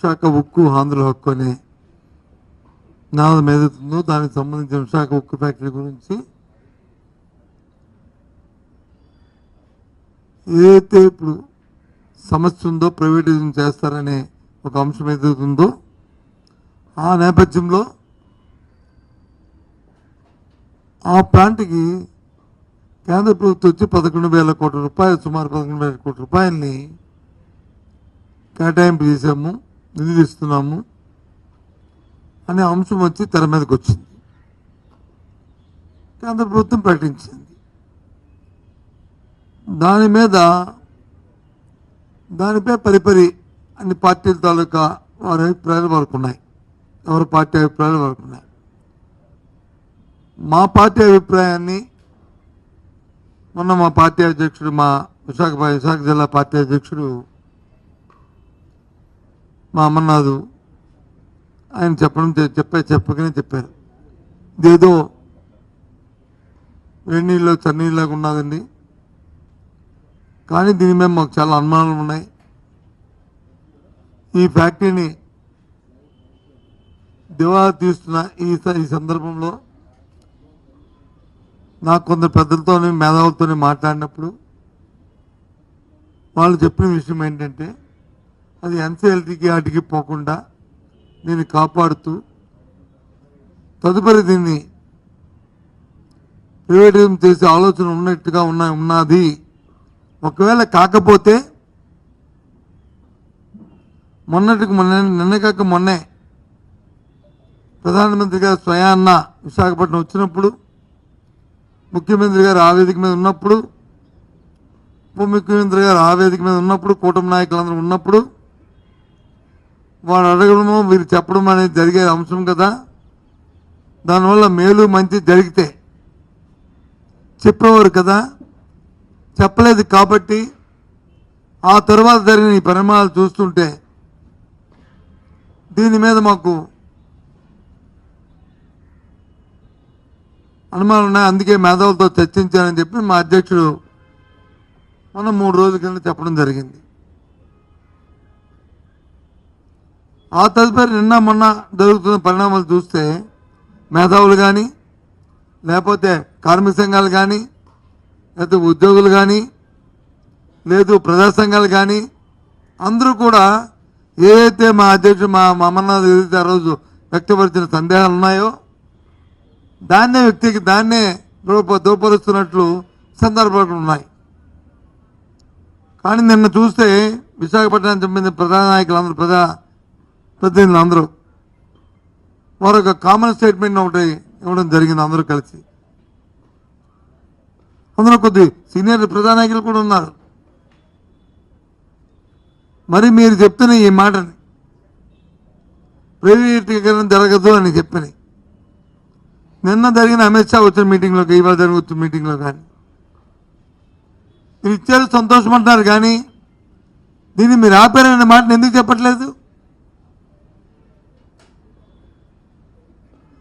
విశాఖ ఉక్కు ఆంధ్ర హక్కు అనే నినాదం ఏదైతుందో దానికి సంబంధించిన విశాఖ ఉక్కు ఫ్యాక్టరీ గురించి ఏదైతే ఇప్పుడు సమస్య ఉందో ప్రైవేటైజేషన్ చేస్తారనే ఒక అంశం ఏదైతుందో ఆ నేపథ్యంలో ఆ ప్లాంట్కి కేంద్ర ప్రభుత్వం వచ్చి 11,000 కోట్ల రూపాయలు, సుమారు 11,000 కోట్ల రూపాయలని కేటాయింపు చేశాము, నిధులు ఇస్తున్నాము అనే అంశం వచ్చి తెర మీదకి వచ్చింది. కేంద్ర ప్రభుత్వం ప్రకటించింది. దానిపై పరిపరి అన్ని పార్టీల తాలూకా వారి అభిప్రాయాలు వరకు ఉన్నాయి, ఎవరి పార్టీ అభిప్రాయాలు వరకు ఉన్నాయి. మా పార్టీ అభిప్రాయాన్ని మొన్న మా పార్టీ అధ్యక్షుడు, మా విశాఖ జిల్లా పార్టీ అధ్యక్షుడు మా అమర్నాథ్ ఆయన చెప్పకనే చెప్పారు, ఇదేదో వేడినీళ్ళు చన్నీళ్ళలాగా ఉన్నదండి, కానీ దీని మీద మాకు చాలా అనుమానాలు ఉన్నాయి. ఈ ఫ్యాక్టరీని దివాలా తీస్తున్న ఈ సందర్భంలో నాకు కొందరు పెద్దలతో మేధావులతో మాట్లాడినప్పుడు వాళ్ళు చెప్పిన విషయం ఏంటంటే అది ఎన్సీఎల్టీకి వాటికి పోకుండా దీన్ని కాపాడుతూ తదుపరి దీన్ని ప్రైవేటైజేషన్ చేసే ఆలోచన ఉన్నట్టుగా ఉన్నది. ఒకవేళ కాకపోతే నిన్న కాక మొన్నే ప్రధానమంత్రి గారు స్వయాన్న విశాఖపట్నం వచ్చినప్పుడు, ముఖ్యమంత్రి గారు ఆ వేదిక మీద ఉన్నప్పుడు, ఉప ముఖ్యమంత్రి గారు ఆ వేదిక మీద ఉన్నప్పుడు, కూటమి నాయకులందరూ ఉన్నప్పుడు వాడు అడగడము వీరు చెప్పడం అనేది జరిగే అంశం కదా. దానివల్ల మేలు మంచి జరిగితే చెప్పేవారు కదా, చెప్పలేదు. కాబట్టి ఆ తర్వాత జరిగిన ఈ పరిణామాలు చూస్తుంటే దీని మీద మాకు అనుమానాలు ఉన్నాయి. అందుకే మేధావులతో చర్చించానని చెప్పి మా అధ్యక్షుడు మనం 3 రోజుల కింద చెప్పడం జరిగింది. ఆ తదుపరి నిన్న మొన్న జరుగుతున్న పరిణామాలు చూస్తే మేధావులు కానీ, లేకపోతే కార్మిక సంఘాలు కానీ, లేకపోతే ఉద్యోగులు కానీ, లేదు ప్రజా సంఘాలు కానీ అందరూ కూడా ఏదైతే మా అధ్యక్షుడు మా అమర్నాథ్ ఏదైతే ఆ రోజు వ్యక్తపరిచిన సందేహాలు ఉన్నాయో దాన్నే దూపరుస్తున్నట్లు సందర్భాలు ఉన్నాయి. కానీ నిన్న చూస్తే విశాఖపట్నానికి సంబంధించిన ప్రధాన నాయకులందరూ, ప్రతినిధులందరూ వారు ఒక కామన్ స్టేట్మెంట్ ఒకటి ఇవ్వడం జరిగింది. అందరూ కలిసి, అందులో కొద్ది సీనియర్ ప్రధాన నాయకులు కూడా ఉన్నారు. మరి మీరు చెప్తున్న ఈ మాటని ప్రైవేటీకరణ జరగదు అని చెప్పని నిన్న జరిగిన అమిత్ షా వచ్చిన మీటింగ్లోకి, ఇవాళ జరుగుతున్న మీటింగ్లో కానీ మీరు ఇచ్చారు, సంతోషమంటారు. కానీ దీన్ని మీరు ఆపారనే మాటను ఎందుకు చెప్పట్లేదు?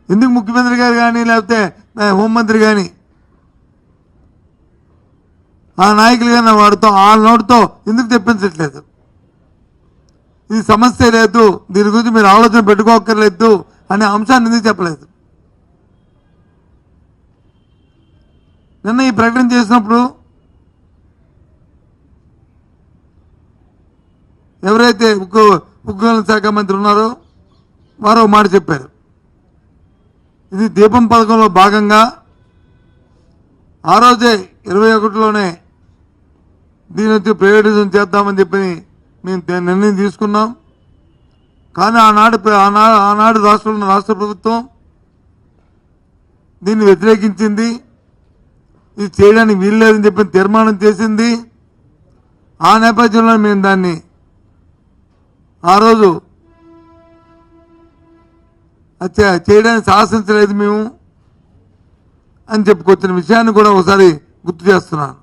ఎందుకు ముఖ్యమంత్రి గారు కానీ, లేకపోతే హోంమంత్రి కానీ, ఆ నాయకులు కానీ ఆ నోటితో ఎందుకు తెప్పించట్లేదు? ఇది సమస్య లేదు, దీని గురించి మీరు ఆలోచన పెట్టుకోక్కర్లేదు అనే అంశాన్ని ఎందుకు చెప్పలేదు? నిన్న ఈ ప్రకటన చేసినప్పుడు ఎవరైతే ఉక్కు శాఖ మంత్రి ఉన్నారో వారు మాట చెప్పారు, ఇది దీపం పథకంలో భాగంగా ఆ రోజే 21లోనే దీని వచ్చి ప్రైవేటైజేషన్ చేద్దామని చెప్పి మేము నిర్ణయం తీసుకున్నాం. కానీ ఆనాడు రాష్ట్ర ప్రభుత్వం దీన్ని వ్యతిరేకించింది. ఇది చేయడానికి వీల్లేదని చెప్పి తీర్మానం చేసింది. ఆ నేపథ్యంలో మేము దాన్ని ఆ రోజు చేయడానికి సాహసించలేదు మేము అని చెప్పుకొచ్చిన విషయాన్ని కూడా ఒకసారి గుర్తు చేస్తున్నాను.